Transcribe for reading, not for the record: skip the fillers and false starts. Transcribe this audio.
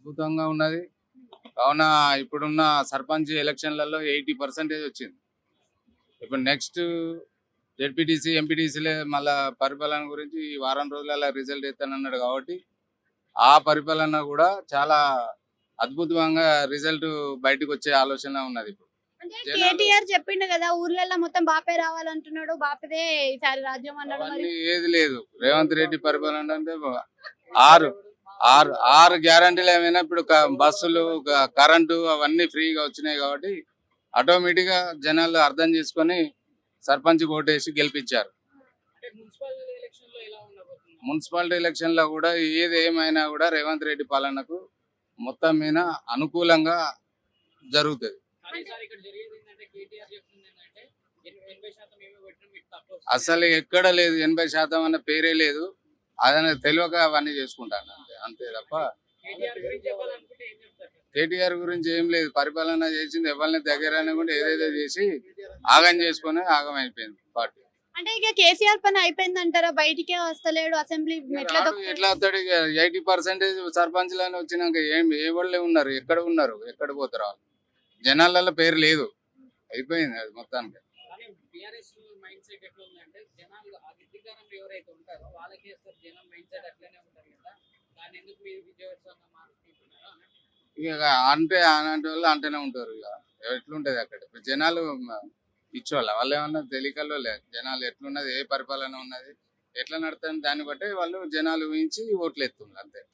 అద్భుతంగా ఉన్నది. కావున ఇప్పుడున్న సర్పంచ్ ఎలక్షన్లలో 80% వచ్చింది. ఇప్పుడు నెక్స్ట్ జెడ్పీటీసీ ఎంపీటీసీలే మళ్ళా పరిపాలన గురించి ఈ వారం రోజులలో రిజల్ట్ ఇస్తానన్నాడు కాబట్టి ఆ పరిపాలన కూడా చాలా అద్భుతంగా రిజల్ట్ బయటకు వచ్చే ఆలోచన ఉన్నది. ఇప్పుడు అంటే జనాలు కేటీఆర్ చెప్పిండు కదా ఊర్లలో మొత్తం బాపే రావాలంటున్నాడు, బాపదే ఈసారి రాజ్యం అన్నాడు. మరి అవన్నీ ఏది లేదు. రేవంత్ రెడ్డి పరిపాలన అంటే ఆరు ఆరు ఆరు గ్యారంటీలు ఏమైనా ఇప్పుడు బస్సులు కరెంటు అవన్నీ ఫ్రీగా వచ్చినాయి కాబట్టి ఆటోమేటిక్ గా జనాలు అర్థం చేసుకొని సర్పంచ్ ఓటేసి గెలిపించారు. మున్సిపాలిటీ ఎలక్షన్ లో కూడా ఏది ఏమైనా కూడా రేవంత్ రెడ్డి పాలనకు మొత్తం మీద అనుకూలంగా జరుగుతుంది. అసలు ఎక్కడ లేదు 80% అన్న పేరే లేదు. అదనే తెలియక అవన్నీ చేసుకుంటాను అంతే అంతే తప్ప కేటీఆర్ గురించి ఏం లేదు. పరిపాలన చేసింది ఎవరిని దగ్గర కూడా ఏదేదో చేసి ఆగం చేసుకొని ఆగం అయిపోయింది పార్టీ. అంటే ఇక కేసీఆర్ పని అయిపోయింది అంటారా? బయటికే వస్తలేడు, అసెంబ్లీ మెట్ల ఎట్లా వస్తాడు? 80% సర్పంచ్లని వచ్చినాక ఏ వాళ్ళే ఉన్నారు? ఎక్కడ ఉన్నారు? ఎక్కడ పోతారు? వాళ్ళు జనాలలో పేరు లేదు, అయిపోయింది అది మొత్తానికి. ఇక అంటే అలాంటి వాళ్ళు అంటేనే ఉంటారు. ఇక ఎట్లుంటది అక్కడ ఇప్పుడు జనాలు ఇచ్చోళ్ళ వాళ్ళు ఏమన్నా తెలియకల్లో లేదు. జనాలు ఎట్లున్నది, ఏ పరిపాలన ఉన్నది, ఎట్లా నడుతుంది దాన్ని బట్టి వాళ్ళు జనాలు ఊహించి ఓట్లు ఎత్తున్నారు అంతే.